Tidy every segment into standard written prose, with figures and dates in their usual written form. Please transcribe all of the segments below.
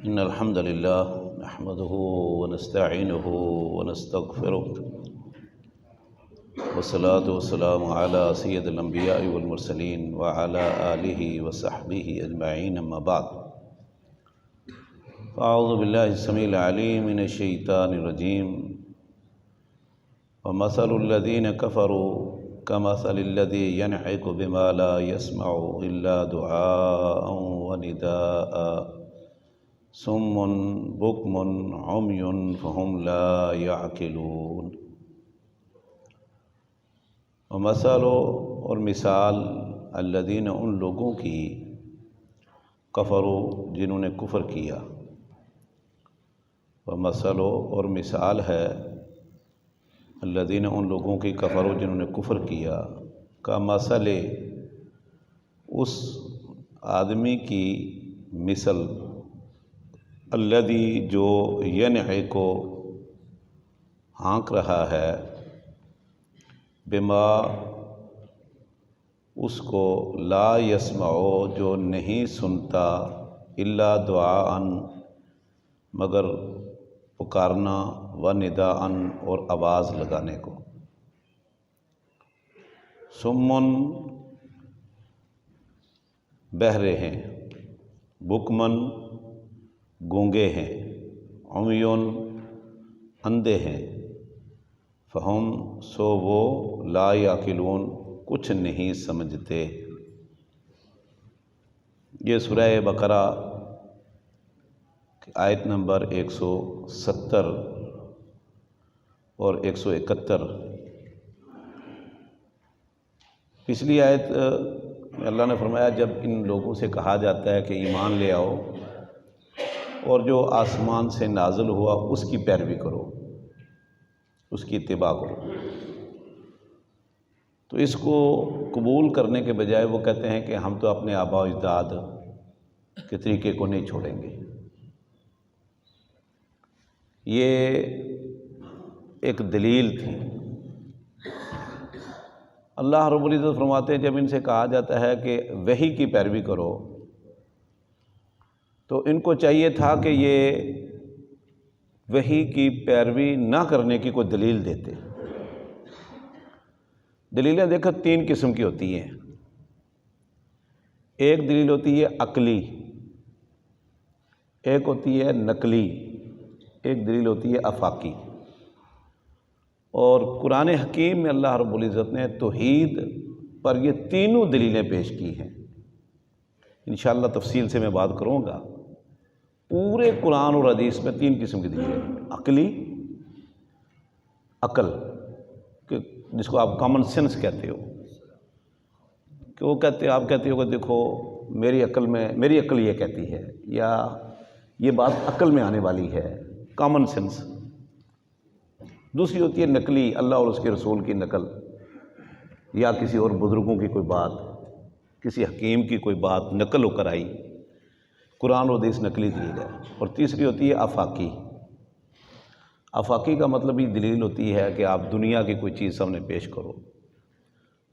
إن الحمد لله نحمده ونستعينه ونستغفره والصلاة والسلام على سيد الأنبياء والمرسلين وعلى آله وصحبه أجمعين أما بعد فأعوذ بالله السميع العليم من الشيطان الرجيم ومثل الذين كفروا كمثل الذي ينعق بما لا يسمع إلا دعاء ونداء صم بكم عمي فهم لا يعقلون۔ ومثل اور مثال الذین ان لوگوں کی کفروا جنہوں نے کفر کیا، ومثل اور مثال ہے الذین ان لوگوں کی کفروا جنہوں نے کفر کیا، کا مثل اس آدمی کی مثل الذی جو ینعق ہانک رہا ہے، بما اس کو لا یسمع جو نہیں سنتا، الا دعاء مگر پکارنا، و نداء اور آواز لگانے کو۔ سمن بہرے ہیں، بکمن گونگے ہیں، عمیون اندھے ہیں، فہم سو وہ لا یعقلون کچھ نہیں سمجھتے۔ یہ سورہ بقرہ آیت نمبر 170 اور 171۔ پچھلی آیت میں اللہ نے فرمایا جب ان لوگوں سے کہا جاتا ہے کہ ایمان لے آؤ اور جو آسمان سے نازل ہوا اس کی پیروی کرو، اس کی اتباع کرو، تو اس کو قبول کرنے کے بجائے وہ کہتے ہیں کہ ہم تو اپنے آباء و اجداد کے طریقے کو نہیں چھوڑیں گے۔ یہ ایک دلیل تھی۔ اللہ رب العزت فرماتے ہیں جب ان سے کہا جاتا ہے کہ وحی کی پیروی کرو تو ان کو چاہیے تھا کہ یہ وحی کی پیروی نہ کرنے کی کوئی دلیل دیتے۔ دلیلیں دیکھو تین قسم کی ہوتی ہیں۔ ایک دلیل ہوتی ہے عقلی، ایک ہوتی ہے نقلی، ایک دلیل ہوتی ہے آفاقی۔ اور قرآن حکیم میں اللہ رب العزت نے توحید پر یہ تینوں دلیلیں پیش کی ہیں۔ انشاءاللہ تفصیل سے میں بات کروں گا۔ پورے قرآن اور حدیث میں تین قسم کی دلیلیں ہیں۔ عقلی، عقل کہ جس کو آپ کامن سینس کہتے ہو، کہ وہ کہتے آپ کہتے ہو کہ دیکھو میری عقل یہ کہتی ہے، یا یہ بات عقل میں آنے والی ہے، کامن سینس۔ دوسری ہوتی ہے نقلی، اللہ اور اس کے رسول کی نقل، یا کسی اور بزرگوں کی کوئی بات، کسی حکیم کی کوئی بات نقل ہو کر آئی، قرآن و حدیث نقلی دلیل ہے۔ اور تیسری ہوتی ہے آفاقی۔ آفاقی کا مطلب یہ دلیل ہوتی ہے کہ آپ دنیا کی کوئی چیز سامنے پیش کرو۔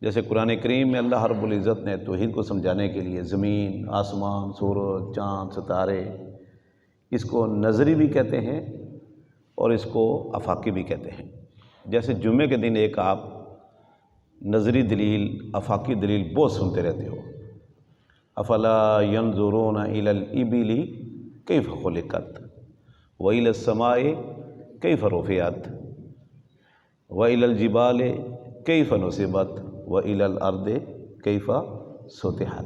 جیسے قرآن کریم میں اللہ رب العزت نے توحید کو سمجھانے کے لیے زمین، آسمان، سورج، چاند، ستارے، اس کو نظری بھی کہتے ہیں اور اس کو آفاقی بھی کہتے ہیں۔ جیسے جمعے کے دن ایک آپ نظری دلیل، آفاقی دلیل بہت سنتے رہتے ہو، افلا ينظرون الى الابل کیف خلقت والى السماء کیف رفعت والى الجبال کیف نصبت والى الارض کیف سطحت۔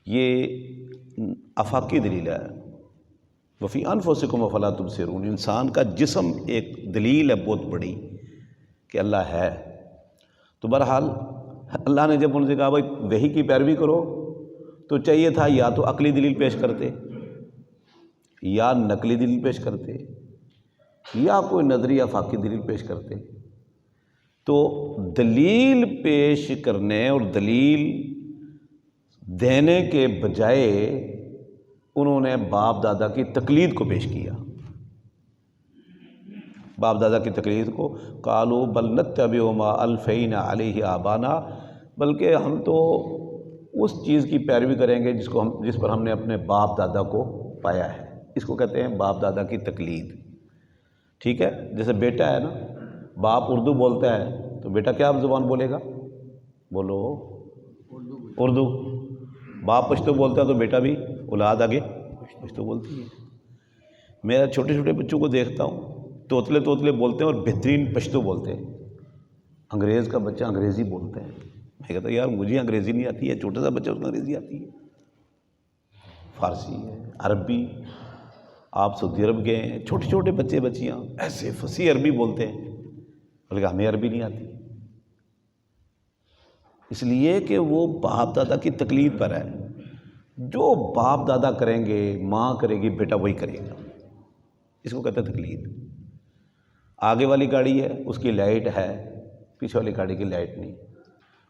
یہ آفاقی دلیل ہے۔ وفی انفسکم افلا تبصرون، انسان کا جسم ایک دلیل ہے بہت بڑی کہ اللہ ہے۔ تو بہرحال اللہ نے جب ان سے کہا بھائی وحی کی پیروی کرو تو چاہیے تھا یا تو عقلی دلیل پیش کرتے، یا نقلی دلیل پیش کرتے، یا کوئی نظری آفاقی دلیل پیش کرتے۔ تو دلیل پیش کرنے اور دلیل دینے کے بجائے انہوں نے باپ دادا کی تقلید کو پیش کیا۔ باپ دادا کی تقلید کو قالوا بل نتبع ما الفینا علیہ آبانا، بلکہ ہم تو اس چیز کی پیروی کریں گے جس پر ہم نے اپنے باپ دادا کو پایا ہے۔ اس کو کہتے ہیں باپ دادا کی تقلید. ٹھیک ہے، جیسے بیٹا ہے نا، باپ اردو بولتا ہے تو بیٹا کیا زبان بولے گا؟ بولو اردو. باپ پشتو بولتا ہے تو بیٹا بھی اولاد آگے پشتو بولتی ہے. میں چھوٹے چھوٹے بچوں کو دیکھتا ہوں، توتلے توتلے بولتے ہیں اور بہترین پشتو بولتے ہیں. انگریز کا بچہ انگریزی بولتا ہے. میں کہتا ہوں یار مجھے انگریزی نہیں آتی ہے، چھوٹا سا بچہ اس کو انگریزی آتی ہے. فارسی ہے، عربی. آپ سعودی عرب گئے ہیں، چھوٹے چھوٹے بچے بچیاں ایسے فصیح عربی بولتے ہیں، بلکہ ہمیں عربی نہیں آتی. اس لیے کہ وہ باپ دادا کی تقلید پر ہے. جو باپ دادا کریں گے، ماں کرے گی، بیٹا وہی کرے گا. اس کو کہتے ہیں تقلید. آگے والی گاڑی ہے، اس کی لائٹ ہے، پیچھے والی گاڑی کی لائٹ نہیں،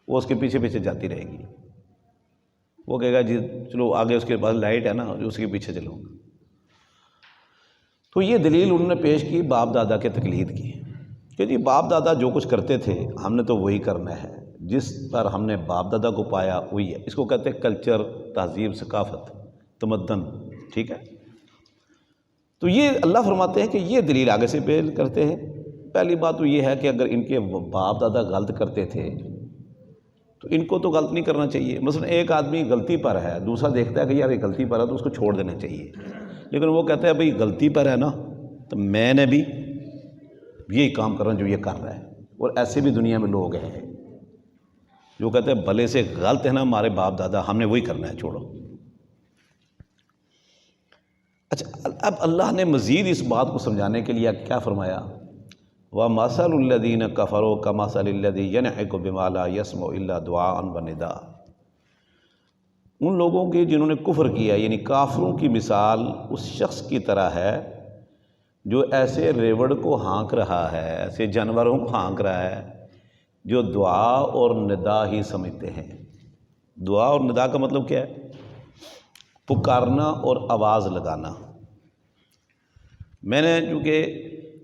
وہ اس کے پیچھے پیچھے جاتی رہے گی. وہ کہے گا جی چلو آگے اس کے پاس لائٹ ہے نا، جو اس کے پیچھے چلو. تو یہ دلیل انہوں نے پیش کی باپ دادا کے تقلید کی کہ جی باپ دادا جو کچھ کرتے تھے ہم نے تو وہی کرنا ہے. جس پر ہم نے باپ دادا کو پایا وہی ہے. اس کو کہتے ہیں کلچر، تہذیب، ثقافت، تمدن. ٹھیک ہے. تو یہ اللہ فرماتے ہیں کہ یہ دلیل آگے سے پیش کرتے ہیں. پہلی بات تو یہ ہے کہ اگر ان کے باپ دادا غلط کرتے تھے تو ان کو تو غلط نہیں کرنا چاہیے. مثلا ایک آدمی غلطی پر ہے، دوسرا دیکھتا ہے کہ یار یہ غلطی پر ہے تو اس کو چھوڑ دینا چاہیے. لیکن وہ کہتا ہے بھئی غلطی پر ہے نا تو میں نے بھی یہی کام کرنا جو یہ کر رہا ہے. اور ایسے بھی دنیا میں لوگ ہیں جو کہتے ہیں بھلے سے غلط ہے نا ہمارے باپ دادا، ہم نے وہی کرنا ہے، چھوڑو. اچھا، اب اللہ نے مزید اس بات کو سمجھانے کے لیے کیا فرمایا؟ وَمَثَلُ الَّذِينَ كَفَرُوا كَمَثَلِ الَّذِي يَنْعِقُ بِمَا لَا يَسْمَعُ إِلَّا دُعَاءً وَنِدَاءً. ان لوگوں کی جنہوں نے کفر کیا، یعنی کافروں کی مثال اس شخص کی طرح ہے جو ایسے ریوڑ کو ہانک رہا ہے، ایسے جانوروں کو ہانک رہا ہے جو دعا اور ندا ہی سمجھتے ہیں. دعا اور ندا کا مطلب کیا ہے؟ پکارنا اور آواز لگانا. میں نے چونکہ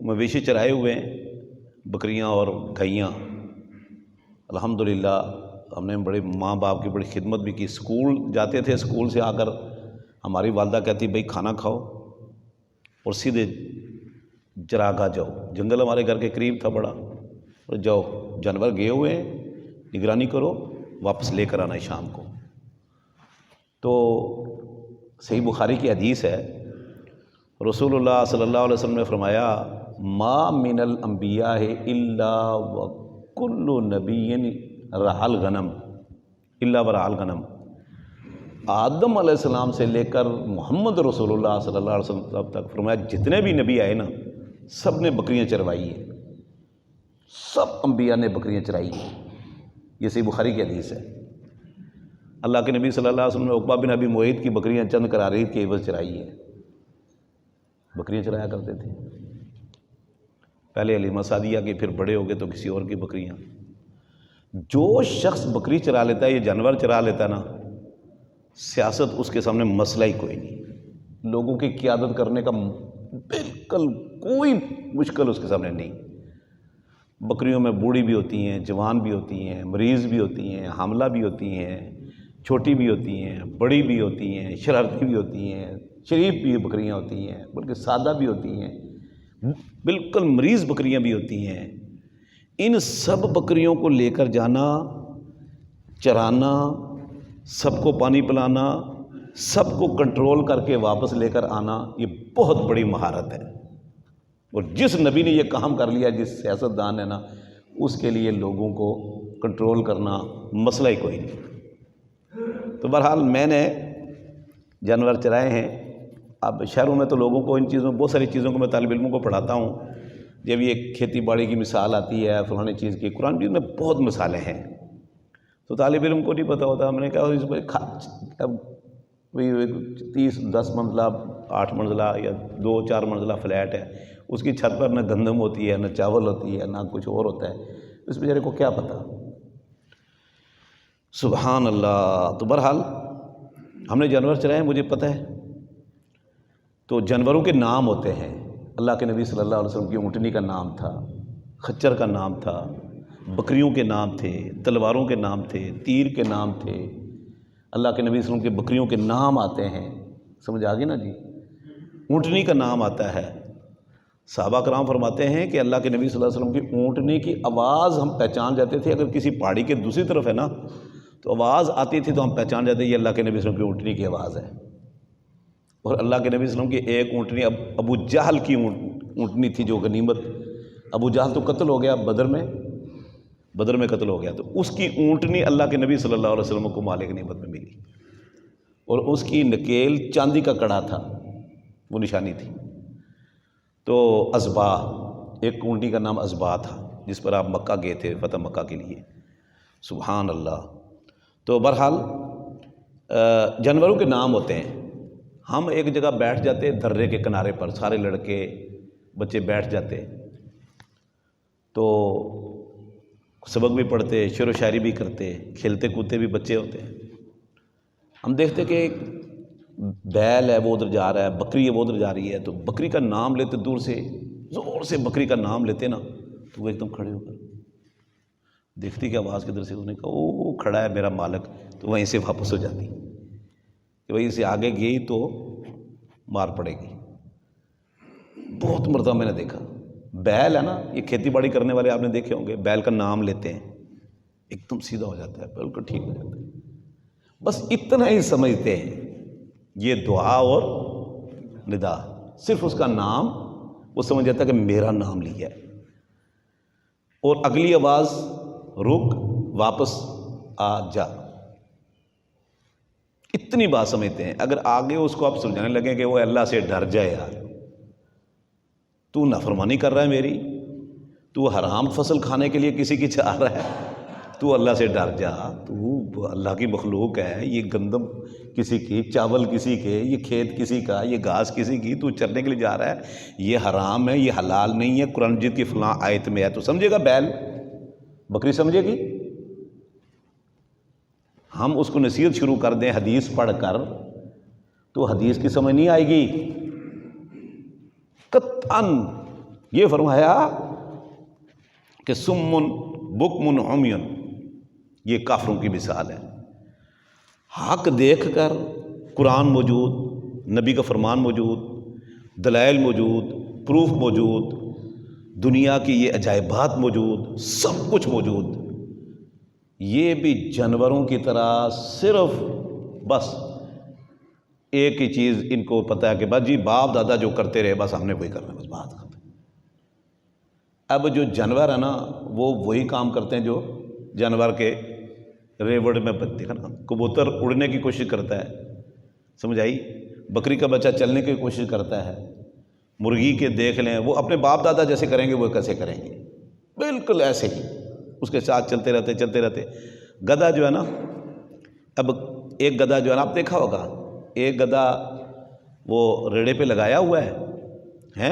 مویشی چرائے ہوئے ہیں، بکریاں اور گائیاں، الحمدللہ ہم نے بڑے ماں باپ کی بڑی خدمت بھی کی. اسکول جاتے تھے، اسکول سے آ کر ہماری والدہ کہتی بھئی کھانا کھاؤ اور سیدھے چراگاہ جاؤ. جنگل ہمارے گھر کے قریب تھا بڑا، اور جاؤ جانور گئے ہوئے ہیں، نگرانی کرو، واپس لے کر آنا ہے شام کو. تو صحیح بخاری کی حدیث ہے، رسول اللہ صلی اللہ علیہ وسلم نے فرمایا ما من الانبیاء الا وکل نبی رعى الغنم الا ورعى الغنم. آدم علیہ السلام سے لے کر محمد رسول اللہ صلی اللہ علیہ وسلم تک فرمایا جتنے بھی نبی آئے نا سب نے بکریاں چروائی ہیں، سب انبیاء نے بکریاں چرائی ہیں. یہ صحیح بخاری کی حدیث ہے. اللہ کے نبی صلی اللہ علیہ وسلم نے عقبہ بن ابی معیط کی بکریاں چند قرارید کے عوض چرائی ہیں. بکریاں چرایا کرتے تھے. پہلے حلیمہ سعدیہ کی، پھر بڑے ہو گئے تو کسی اور کی بکریاں. جو شخص بکری چرا لیتا ہے، یہ جانور چرا لیتا ہے نا، سیاست اس کے سامنے مسئلہ ہی کوئی نہیں. لوگوں کی قیادت کرنے کا بالکل کوئی مشکل اس کے سامنے نہیں. بکریوں میں بوڑھی بھی ہوتی ہیں، جوان بھی ہوتی ہیں، مریض بھی ہوتی ہیں، حاملہ بھی ہوتی ہیں، چھوٹی بھی ہوتی ہیں، بڑی بھی ہوتی ہیں، شرارتی بھی ہوتی ہیں، شریف بھی بکریاں ہوتی ہیں، بلکہ سادہ بھی ہوتی ہیں، بالکل مریض بکریاں بھی ہوتی ہیں. ان سب بکریوں کو لے کر جانا، چرانا، سب کو پانی پلانا، سب کو کنٹرول کر کے واپس لے کر آنا، یہ بہت بڑی مہارت ہے. اور جس نبی نے یہ کام کر لیا، جس سیاستدان ہے نا، اس کے لیے لوگوں کو کنٹرول کرنا مسئلہ ہی کوئی نہیں. تو بہرحال میں نے جانور چرائے ہیں. اب شہروں میں تو لوگوں کو ان چیزوں، بہت ساری چیزوں کو میں طالب علموں کو پڑھاتا ہوں. جب یہ کھیتی باڑی کی مثال آتی ہے، فلانی چیز کی، قرآن میں بہت مثالیں ہیں، تو طالب علم کو نہیں پتہ ہوتا. ہم نے کہا اس پہ اب 10 منزلہ 8 منزلہ یا 2-4 منزلہ فلیٹ ہے، اس کی چھت پر نہ گندم ہوتی ہے، نہ چاول ہوتی ہے، نہ کچھ اور ہوتا ہے، اس بیچارے کو کیا پتہ. سبحان اللہ. تو بہرحال ہم نے جانور چرائے ہیں، مجھے پتہ ہے. تو جانوروں کے نام ہوتے ہیں. اللہ کے نبی صلی اللہ علیہ وسلم کی اونٹنی کا نام تھا، خچر کا نام تھا، بکریوں کے نام تھے، تلواروں کے نام تھے، تیر کے نام تھے. اللہ کے نبی صلی اللہ علیہ وسلم کے بکریوں کے نام آتے ہیں. سمجھ آ گئی نا جی؟ اونٹنی کا نام آتا ہے۔ صحابہ کرام فرماتے ہیں کہ اللہ کے نبی صلی اللہ علیہ وسلم کی اونٹنی کی آواز ہم پہچان جاتے تھے، اگر کسی پہاڑی کے دوسری طرف ہے نا تو آواز آتی تھی تو ہم پہچان جاتے یہ اللہ کے نبی صلی اللہ علیہ وسلم کی اونٹنی کی آواز ہے۔ اور اللہ کے نبی صلی اللہ علیہ وسلم کی ایک اونٹنی ابو جہل کی اونٹنی تھی جو غنیمت، ابو جہل تو قتل ہو گیا بدر میں قتل ہو گیا، تو اس کی اونٹنی اللہ کے نبی صلی اللہ علیہ وسلم کو مال غنیمت میں ملی، اور اس کی نکیل چاندی کا کڑا تھا، وہ نشانی تھی۔ تو ازبا، ایک اونٹنی کا نام ازبا تھا جس پر آپ مکہ گئے تھے فتح مکہ کے لیے، سبحان اللہ۔ تو بہرحال جانوروں کے نام ہوتے ہیں۔ ہم ایک جگہ بیٹھ جاتے درے کے کنارے پر، سارے لڑکے بچے بیٹھ جاتے، تو سبق بھی پڑھتے، شعر و شاعری بھی کرتے، کھیلتے کودتے بھی بچے ہوتے ہیں۔ ہم دیکھتے کہ ایک بیل ہے وہ ادھر جا رہا ہے، بکری ہے وہ ادھر جا رہی ہے، تو بکری کا نام لیتے، دور سے زور سے بکری کا نام لیتے نا تو وہ ایک دم کھڑے ہو کر دیکھتی کہ آواز کدھر سے، انہوں نے کہا او کھڑا ہے میرا مالک، تو وہیں سے واپس ہو جاتی کہ وہیں سے آگے گئی تو مار پڑے گی۔ بہت مرتبہ میں نے دیکھا، بیل ہے نا، یہ کھیتی باڑی کرنے والے آپ نے دیکھے ہوں گے، بیل کا نام لیتے ہیں ایک دم سیدھا ہو جاتا ہے، بالکل ٹھیک ہو جاتا ہے، بس اتنا ہی سمجھتے ہیں یہ دعا اور ندا، صرف اس کا نام وہ سمجھ جاتا ہے کہ میرا نام لیا ہے، اور اگلی آواز رک، واپس آ جا، اتنی بات سمجھتے ہیں۔ اگر آگے اس کو آپ سمجھانے لگیں کہ وہ اللہ سے ڈر جائے، یار تو نافرمانی کر رہا ہے میری، تو حرام فصل کھانے کے لیے کسی کی چاہ رہا ہے، تو اللہ سے ڈر جا، تو اللہ کی مخلوق ہے، یہ گندم کسی کی، چاول کسی کے، یہ کھیت کسی کا، یہ گھاس کسی کی، تو چرنے کے لیے جا رہا ہے، یہ حرام ہے، یہ حلال نہیں ہے، قرآن مجید کی فلاں آیت میں ہے، تو سمجھے گا بیل، بکری سمجھے گی؟ ہم اس کو نصیحت شروع کر دیں حدیث پڑھ کر تو حدیث کی سمجھ نہیں آئے گی۔ قطعاً یہ فرمایا کہ سمن بکمن عمیٌ، یہ کافروں کی مثال ہے۔ حق دیکھ کر، قرآن موجود، نبی کا فرمان موجود، دلائل موجود، پروف موجود، دنیا کی یہ عجائبات موجود، سب کچھ موجود، یہ بھی جانوروں کی طرح صرف بس ایک ہی چیز ان کو پتہ ہے کہ بس جی باپ دادا جو کرتے رہے بس ہم نے وہی کرنا، بس بات ختم۔ اب جو جانور ہے نا وہ وہی کام کرتے ہیں جو جانور کے ریوڑ میں دیکھا نا، کبوتر اڑنے کی کوشش کرتا ہے، سمجھ آئی؟ بکری کا بچہ چلنے کی کوشش کرتا ہے، مرغی کے دیکھ لیں وہ اپنے باپ دادا جیسے کریں گے وہ کیسے کریں گے، بالکل ایسے ہی اس کے ساتھ چلتے رہتے۔ گدھا جو ہے نا، اب ایک گدھا جو ہے نا آپ دیکھا ہوگا، ایک گدھا وہ ریڑے پہ لگایا ہوا ہے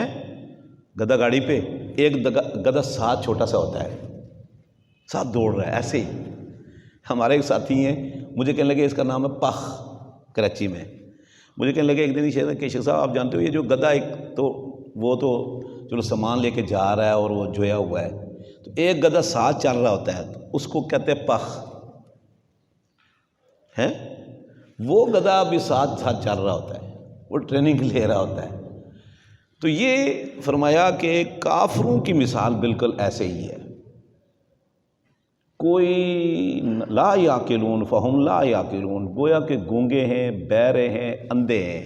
گدھا گاڑی پہ، ایک گدھا ساتھ چھوٹا سا ہوتا ہے، ساتھ دوڑ رہا ہے۔ ایسے ہی ہمارے ایک ساتھی ہیں، مجھے کہنے لگے اس کا نام ہے پخ، کراچی میں، مجھے کہنے لگے ایک دن کہ شیخ صاحب آپ جانتے ہو یہ جو گدھا ایک تو وہ تو چلو سامان لے کے جا رہا ہے اور وہ جویا ہوا ہے، تو ایک گدھا ساتھ چل رہا ہوتا ہے تو اس کو کہتے ہیں پخ ہے، وہ گدھا بھی ساتھ چل رہا ہوتا ہے، وہ ٹریننگ لے رہا ہوتا ہے۔ تو یہ فرمایا کہ کافروں کی مثال بالکل ایسے ہی ہے، کوئی لا یعقلون فہم لا یعقلون، گویا کہ گونگے ہیں، بہرے ہیں، اندھے ہیں۔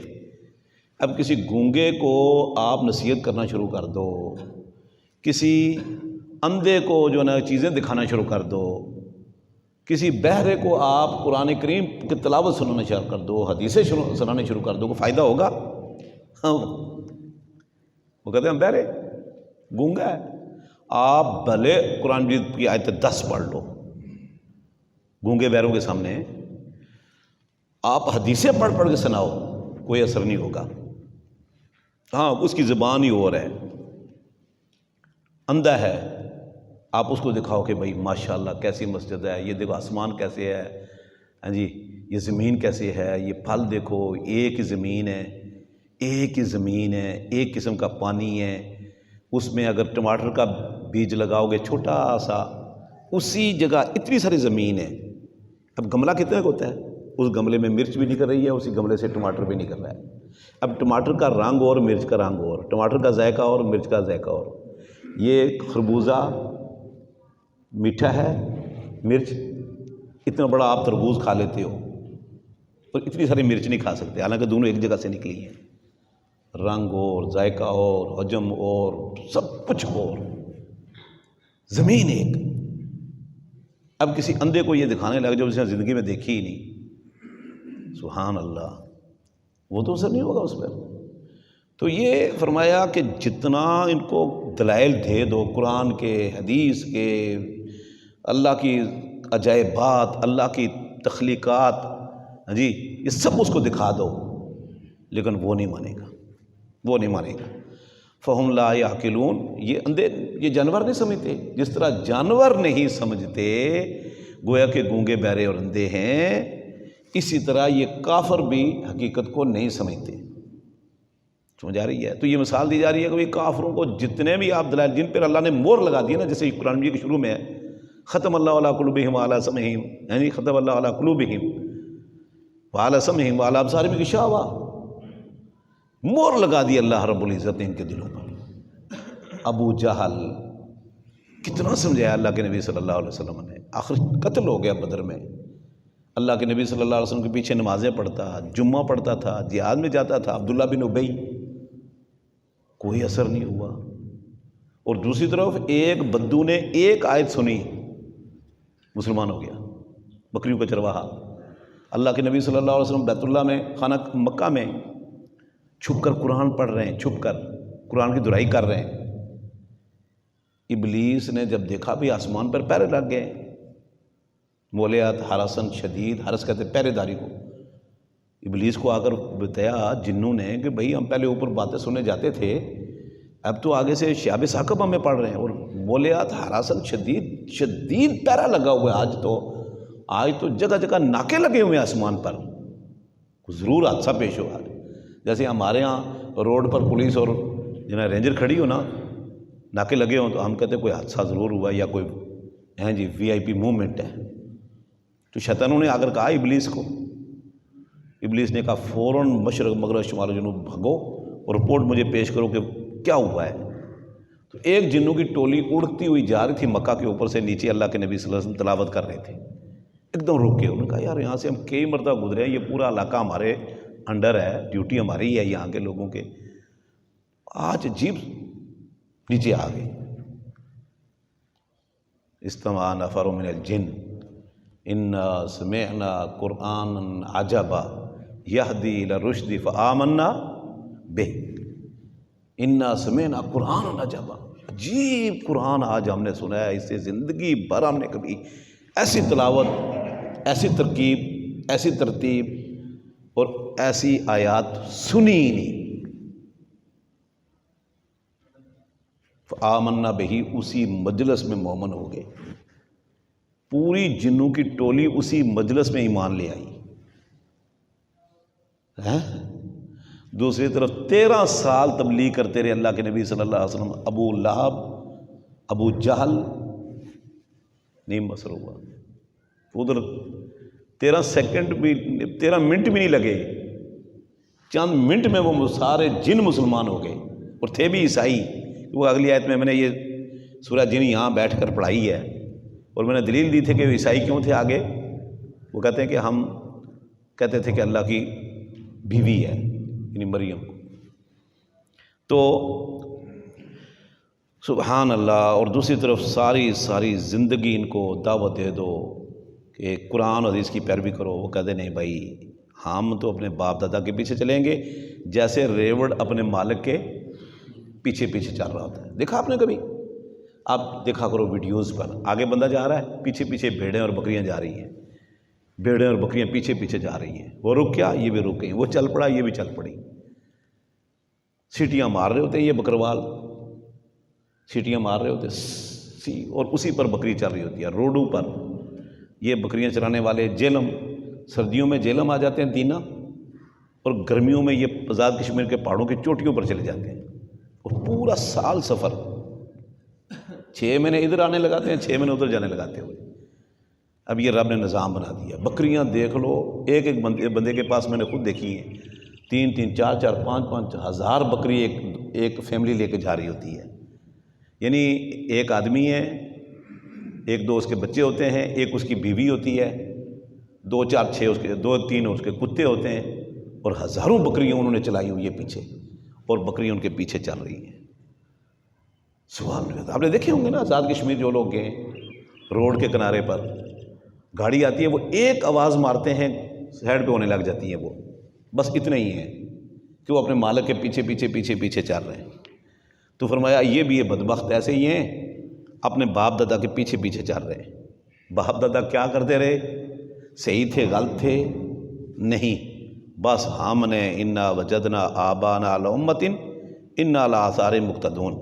اب کسی گونگے کو آپ نصیحت کرنا شروع کر دو، کسی اندھے کو جو ہے نا چیزیں دکھانا شروع کر دو، کسی بہرے کو آپ قرآن کریم کی تلاوت سنانا شروع کر دو، حدیثیں سنانے شروع کر دو، کوئی فائدہ ہوگا؟ ہاں، وہ کہتے ہیں ہم بہرے، گونگا ہے، آپ بھلے قرآن مجید کی آیت 10 پڑھ لو گونگے بہروں کے سامنے، آپ حدیثیں پڑھ کے سناؤ، کوئی اثر نہیں ہوگا۔ ہاں، اس کی زبان ہی اور ہے، اندھا ہے، آپ اس کو دکھاؤ کہ بھائی ماشاءاللہ کیسی مسجد ہے، یہ دیکھو آسمان کیسے ہے، ہاں جی یہ زمین کیسے ہے، یہ پھل دیکھو، ایک ہی زمین ہے، ایک ہی زمین ہے، ایک قسم کا پانی ہے، اس میں اگر ٹماٹر کا بیج لگاؤ گے چھوٹا سا، اسی جگہ اتنی ساری زمین ہے، اب گملہ کتنے کا ہوتا ہے، اس گملے میں مرچ بھی نکل رہی ہے، اسی گملے سے ٹماٹر بھی نکل رہا ہے، اب ٹماٹر کا رنگ اور مرچ کا رنگ اور، ٹماٹر کا ذائقہ اور مرچ کا ذائقہ اور. یہ خربوزہ میٹھا ہے، مرچ اتنا بڑا آپ تربوز کھا لیتے ہو اور اتنی ساری مرچ نہیں کھا سکتے، حالانکہ دونوں ایک جگہ سے نکلی ہیں. رنگ اور، ذائقہ اور، حجم اور، سب کچھ اور، زمین ایک. اب کسی اندھے کو یہ دکھانے لگ جو اس نے زندگی میں دیکھی ہی نہیں، سبحان اللہ، وہ تو اثر نہیں ہوگا اس پر. تو یہ فرمایا کہ جتنا ان کو دلائل دے دو قرآن کے، حدیث کے، اللہ کی عجائبات، اللہ کی تخلیقات، جی یہ سب اس کو دکھا دو، لیکن وہ نہیں مانے گا، وہ نہیں مانے گا. فہم لا یعقلون، یہ اندھے، یہ جانور نہیں سمجھتے. جس طرح جانور نہیں سمجھتے، گویا کہ گونگے بہرے اور اندھے ہیں، اسی طرح یہ کافر بھی حقیقت کو نہیں سمجھتے. سمجھ آ رہی ہے؟ تو یہ مثال دی جا رہی ہے کہ کافروں کو جتنے بھی آپ دلائل جن پر اللہ نے مور لگا دی نا، جیسے قرآن مجید کے شروع میں ہے ختم اللہ علی قلوبہم وعلی سمعہم، یعنی ختم اللہ علی قلوبہم وعلی سمعہم وعلی ابصارہم غشاوہ، مور لگا دی اللہ رب العزت نے ان کے دلوں پر. ابو جہل کتنا سمجھایا اللہ کے نبی صلی اللہ علیہ وسلم نے، آخر قتل ہو گیا بدر میں. اللہ کے نبی صلی اللہ علیہ وسلم کے پیچھے نمازیں پڑھتا، جمعہ پڑھتا تھا، جہاد میں جاتا تھا. عبداللہ بن ابی، کوئی اثر نہیں ہوا. اور دوسری طرف ایک بدو نے ایک آیت سنی، مسلمان ہو گیا، بکریوں کا چرواہا. اللہ کے نبی صلی اللہ علیہ وسلم بیت اللہ میں، خانہ مکہ میں چھپ کر قرآن پڑھ رہے ہیں، چھپ کر قرآن کی دہرائی کر رہے ہیں. ابلیس نے جب دیکھا بھی آسمان پر پہرے لگ گئے، مولیات حرسن شدید، حرس کہتے پہرے داری کو. ابلیس کو آ کر بتایا جنوں نے کہ بھئی ہم پہلے اوپر باتیں سننے جاتے تھے، اب تو آگے سے شہاب ثاقب ہمیں پڑھ رہے ہیں، اور مولیات حرسن شدید، شدید پہرا لگا ہوا ہے. آج تو جگہ جگہ ناکے لگے ہوئے ہیں آسمان پر، ضرور حادثہ پیش ہوا. جیسے ہمارے ہاں روڈ پر پولیس اور جنہیں رینجر کھڑی ہو نا، ناکے لگے ہوں، تو ہم کہتے ہیں کوئی حادثہ ضرور ہوا یا کوئی جی وی آئی پی موومنٹ ہے. تو شیطانوں نے آ کر کہا ابلیس کو، ابلیس نے کہا فوراً مشرق مغرب شمال جنوب بھگو اور رپورٹ مجھے پیش کرو کہ کیا ہوا ہے. تو ایک جنوں کی ٹولی اڑتی ہوئی جا رہی تھی مکہ کے اوپر سے نیچے، اللہ کے نبی صلی اللہ علیہ وسلم تلاوت کر رہے تھے. ایک دم رک کے انہوں نے کہا یار یہاں سے ہم کئی مرتبہ گزرے ہیں، یہ پورا علاقہ ہمارے انڈر ہے، ڈیوٹی ہماری ہے یہاں کے لوگوں کے، آج عجیب نیچے آ گئے. استمع نفر من الجن انا سمعنا قرآنا عجبا یہدی الی الرشد فآمنا بہ. انا سمعنا قرآنا عجبا، عجیب قرآن آج ہم نے سنا ہے، اس سے زندگی بھر ہم نے کبھی ایسی تلاوت، ایسی ترکیب، ایسی ترتیب اور ایسی آیات سنی ہی نہیں. فآمنا بہی، اسی مجلس میں مومن ہو گئے. پوری جنوں کی ٹولی اسی مجلس میں ایمان لے آئی. دوسری طرف 13 سال تبلیغ کرتے رہے اللہ کے نبی صلی اللہ علیہ وسلم. ابو لہب، ابو جہل نہیں مسر ہوا. ادھر 13 سیکنڈ بھی، 13 منٹ بھی نہیں لگے، چند منٹ میں وہ سارے جن مسلمان ہو گئے، اور تھے بھی عیسائی. وہ اگلی آیت میں نے یہ سورہ جن یہاں بیٹھ کر پڑھائی ہے، اور میں نے دلیل دی تھی کہ وہ عیسائی کیوں تھے. آگے وہ کہتے ہیں کہ ہم کہتے تھے کہ اللہ کی بیوی ہے، یعنی مریم. تو سبحان اللہ. اور دوسری طرف ساری زندگی ان کو دعوت دے دو کہ قرآن حدیث کی پیروی کرو، وہ کہتے نہیں بھائی ہم تو اپنے باپ دادا کے پیچھے چلیں گے، جیسے ریوڑ اپنے مالک کے پیچھے پیچھے چل رہا ہوتا ہے. دیکھا آپ نے کبھی؟ آپ دیکھا کرو ویڈیوز پر، آگے بندہ جا رہا ہے، پیچھے پیچھے بھیڑیں اور بکریاں جا رہی ہیں، بھیڑیں اور بکریاں پیچھے پیچھے جا رہی ہیں. وہ رک گیا، یہ بھی رک گئی، وہ چل پڑا، یہ بھی چل پڑی. سیٹیاں مار رہے ہوتے ہیں یہ بکروال، سیٹیاں مار رہے ہوتے اور اسی پر بکری چل رہی ہوتی ہے روڈوں پر. یہ بکریاں چلانے والے جہلم، سردیوں میں جہلم آ جاتے ہیں دینا، اور گرمیوں میں یہ آزاد کشمیر کے پہاڑوں کی چوٹیوں پر چلے جاتے ہیں، اور پورا سال سفر 6 مہینے ادھر آنے لگاتے ہیں، 6 مہینے ادھر جانے لگاتے ہوئے. اب یہ رب نے نظام بنا دیا. بکریاں دیکھ لو، ایک ایک بندے کے پاس میں نے خود دیکھی ہیں 3-3 4-4 5-5 ہزار بکری ایک فیملی لے کے جا رہی ہوتی ہے. یعنی ایک آدمی ہے، 1-2 اس کے بچے ہوتے ہیں، ایک اس کی بیوی ہوتی ہے، 2-4-6 اس کے 2-3 اس کے کتے ہوتے ہیں، اور ہزاروں بکریاں انہوں نے چلائی ہوئی ہے پیچھے، اور بکریاں ان کے پیچھے چل رہی ہیں. سبحان اللہ. آپ نے دیکھے ہوں گے نا آزاد کشمیر جو لوگ گئے، روڈ کے کنارے پر گاڑی آتی ہے، وہ ایک آواز مارتے ہیں سائڈ پہ ہونے لگ جاتی ہیں، وہ بس اتنا ہی ہے کہ وہ اپنے مالک کے پیچھے پیچھے پیچھے پیچھے چل رہے ہیں. تو فرمایا یہ بھی یہ بدبخت ایسے ہی ہیں، اپنے باپ دادا کے پیچھے پیچھے چل رہے ہیں. باپ دادا کیا کرتے رہے؟ صحیح تھے، غلط تھے؟ نہیں، بس ہم نے انا وجدنا آبانا علی امۃ انا علی آثار مقتدون.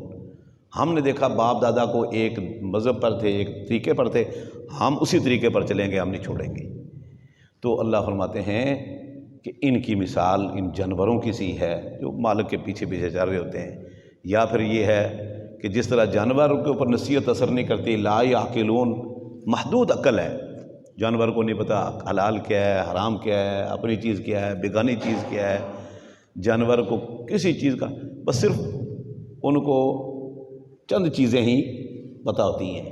ہم نے دیکھا باپ دادا کو ایک مذہب پر تھے، ایک طریقے پر تھے، ہم اسی طریقے پر چلیں گے، ہم نہیں چھوڑیں گے. تو اللہ فرماتے ہیں کہ ان کی مثال ان جانوروں کی سی ہے جو مالک کے پیچھے پیچھے چل رہے ہوتے ہیں. یا پھر یہ ہے کہ جس طرح جانور کے اوپر نصیحت اثر نہیں کرتی، لا یعقلون، محدود عقل ہے، جانور کو نہیں پتہ حلال کیا ہے، حرام کیا ہے، اپنی چیز کیا ہے، بیگانی چیز کیا ہے. جانور کو کسی چیز کا بس صرف ان کو چند چیزیں ہی پتہ ہوتی ہیں،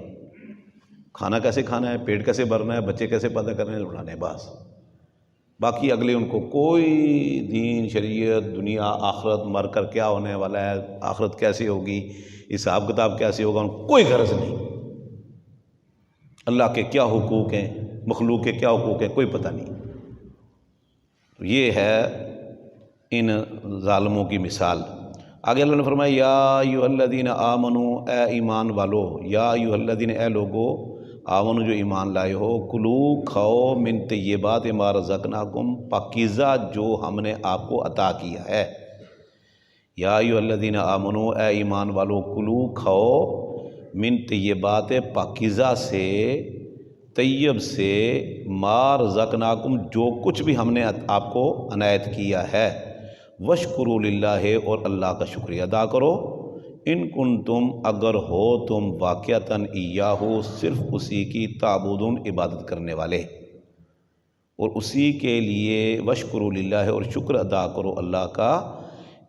کھانا کیسے کھانا ہے، پیٹ کیسے بھرنا ہے، بچے کیسے پیدا کرنے ہیں، اڑانے، بس. باقی اگلے ان کو کوئی دین، شریعت، دنیا، آخرت، مر کر کیا ہونے والا ہے، آخرت کیسے ہوگی، حساب کتاب کیسے ہوگا، ان کو کوئی غرض نہیں. اللہ کے کیا حقوق ہیں، مخلوق کے کیا حقوق ہیں، کوئی پتہ نہیں. یہ ہے ان ظالموں کی مثال. آگے اللہ نے فرمایا یا ایھا الذین آمنوا، اے ایمان والو، یا ایھا الذین، اے لوگو، آمنو جو ایمان لائے ہو، کلو کھاؤ، من طیبات ما رزقناکم، پاکیزہ جو ہم نے آپ کو عطا کیا ہے. یا ایھا الذین آمنو، اے ایمان والو، کلو کھاؤ، من طیبات، پاکیزہ سے، طیب سے، ما رزقناکم، جو کچھ بھی ہم نے آپ کو عنایت کیا ہے. وشکروا للہ، اور اللہ کا شکریہ ادا کرو. ان کنتم، اگر ہو تم، واقعتاً ایاہو، صرف اسی کی، تعبدون، عبادت کرنے والے، اور اسی کے لیے وشکروا للہ، اور شکر ادا کرو اللہ کا.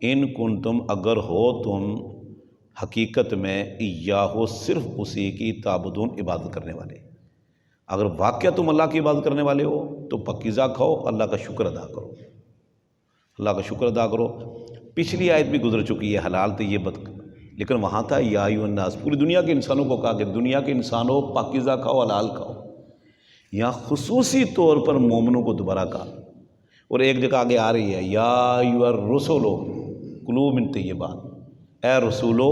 ان کنتم، اگر ہو تم حقیقت میں، ایاہو، صرف اسی کی، تعبدون، عبادت کرنے والے. اگر واقعہ تم اللہ کی عبادت کرنے والے ہو تو پاکیزہ کھاؤ، اللہ کا شکر ادا کرو، اللہ کا شکر ادا کرو. پچھلی آیت بھی گزر چکی ہے، حلال طیب، لیکن وہاں تھا یا ایھا الناس، پوری دنیا کے انسانوں کو کہا کہ دنیا کے انسانوں پاکیزہ کھاؤ، حلال کھاؤ. یہاں خصوصی طور پر مومنوں کو دوبارہ کہا. اور ایک جگہ آگے آ رہی ہے یا ایھا الرسل کلوا من طیبات، اے رسولو،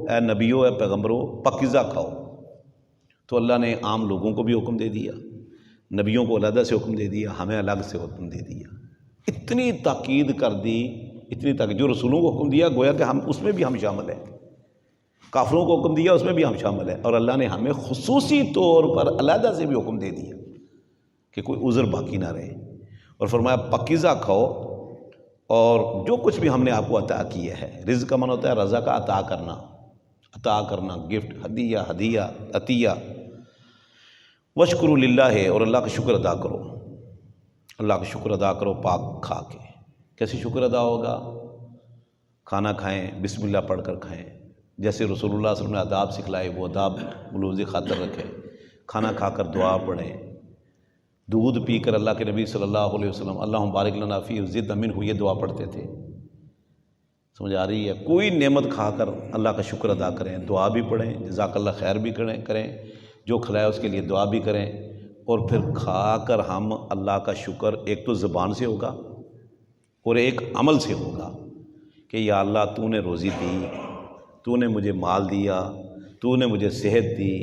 اے نبیو، اے پیغمبرو، پاکیزہ کھاؤ. تو اللہ نے عام لوگوں کو بھی حکم دے دیا، نبیوں کو علیحدہ سے حکم دے دیا، ہمیں الگ سے حکم دے دیا. اتنی تاکید کر دی، اتنی تاکید، جو رسولوں کو حکم دیا گویا کہ ہم اس میں بھی ہم شامل ہیں، کافروں کو حکم دیا اس میں بھی ہم شامل ہیں، اور اللہ نے ہمیں خصوصی طور پر علیحدہ سے بھی حکم دے دیا کہ کوئی عذر باقی نہ رہے. اور فرمایا پاکیزہ کھاؤ، اور جو کچھ بھی ہم نے آپ کو عطا کیا ہے. رزق کا معنی ہوتا ہے رزق کا عطا کرنا، عطا کرنا، گفٹ، ہدیہ، عطیہ. وشکروا للہ، اور اللہ کا شکر ادا کرو، اللہ کا شکر ادا کرو پاک کھا کے. کیسے شکر ادا ہوگا؟ کھانا کھائیں، بسم اللہ پڑھ کر کھائیں، جیسے رسول اللہ صلی اللہ علیہ وسلم نے آداب سکھلائے وہ آداب ملوز خاطر رکھیں. کھانا کھا کر دعا پڑھیں، دودھ پی کر اللہ کے نبی صلی اللہ علیہ وسلم اللہم بارک لنا فیہ وزد منہ، یہ دعا پڑھتے تھے. سمجھ آ رہی ہے؟ کوئی نعمت کھا کر اللہ کا شکر ادا کریں، دعا بھی پڑھیں، جزاک اللہ خیر بھی کریں، جو کھلایا اس کے لیے دعا بھی کریں. اور پھر کھا کر ہم اللہ کا شکر ایک تو زبان سے ہوگا اور ایک عمل سے ہوگا کہ یا اللہ تو نے روزی دی، تو نے مجھے مال دیا، تو نے مجھے صحت دی،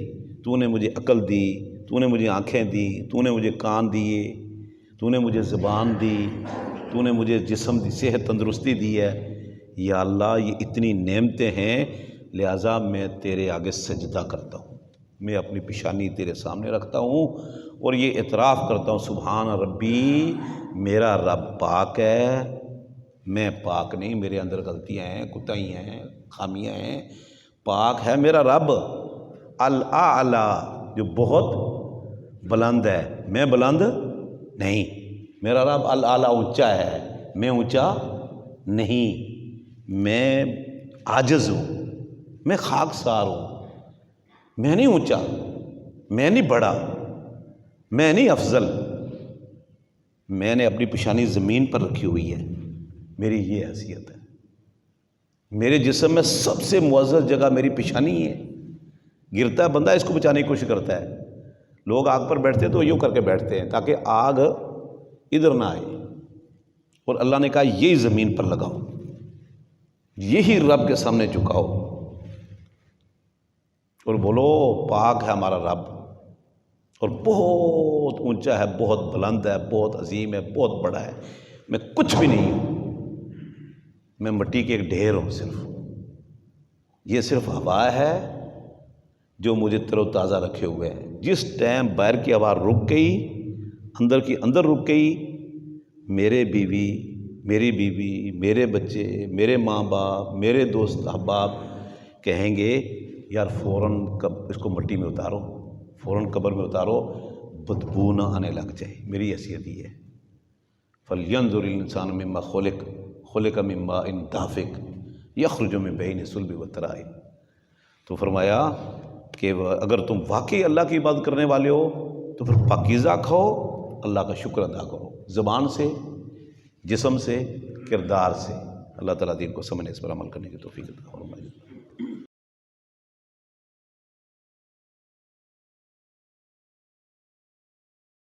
تو نے مجھے عقل دی، تو نے مجھے آنکھیں دی، تو نے مجھے کان دیے، تو نے مجھے زبان دی، تو نے مجھے جسم دی، صحت، تندرستی دی ہے. یا اللہ یہ اتنی نعمتیں ہیں، لہٰذا میں تیرے آگے سجدہ کرتا ہوں، میں اپنی پیشانی تیرے سامنے رکھتا ہوں اور یہ اعتراف کرتا ہوں سبحان ربی، میرا رب پاک ہے، میں پاک نہیں، میرے اندر غلطیاں ہیں، کوتاہیاں ہیں، خامیاں ہیں. پاک ہے میرا رب الاعلی، جو بہت بلند ہے، میں بلند نہیں. میرا رب الاعلی، اونچا ہے، میں اونچا نہیں، میں عاجز ہوں، میں خاکسار ہوں، میں نہیں اونچا، میں نہیں بڑا، میں نہیں افضل، میں نے اپنی پیشانی زمین پر رکھی ہوئی ہے، میری یہ حیثیت ہے، میرے جسم میں سب سے معزز جگہ میری پیشانی ہے، گرتا ہے بندہ اس کو بچانے کی کوشش کرتا ہے، لوگ آگ پر بیٹھتے ہیں تو یوں کر کے بیٹھتے ہیں تاکہ آگ ادھر نہ آئے، اور اللہ نے کہا یہی زمین پر لگاؤ، یہی رب کے سامنے جھکاؤ اور بولو پاک ہے ہمارا رب، اور بہت اونچا ہے، بہت بلند ہے، بہت عظیم ہے، بہت بڑا ہے، میں کچھ بھی نہیں ہوں، میں مٹی کے ایک ڈھیر ہوں، یہ صرف ہوا ہے جو مجھے تر و تازہ رکھے ہوئے ہے، جس ٹائم باہر کی ہوا رک گئی، اندر کی اندر رک گئی، میرے بیوی، میرے بچے، میرے ماں باپ، میرے دوست احباب کہیں گے یار فوراً اس کو مٹی میں اتارو، فوراً قبر میں اتارو، بدبو نہ آنے لگ جائے، میری حیثیت یہ ہے۔ فَلْيَنْظُرِ الْإِنسَانُ مِمَّا خُلِقَ مِن مَّاءٍ دَافِقٍ يَخْرُجُ مِن بَيْنِ الصُّلْبِ وَالتَّرَائِبِ۔ تو فرمایا کہ اگر تم واقعی اللہ کی عبادت کرنے والے ہو تو پھر پاکیزہ کھاؤ، اللہ کا شکر ادا کرو، زبان سے، جسم سے، کردار سے۔ اللہ تعالیٰ دین کو سمجھنے، اس پر عمل کرنے کی توفیق عطا فرمائے۔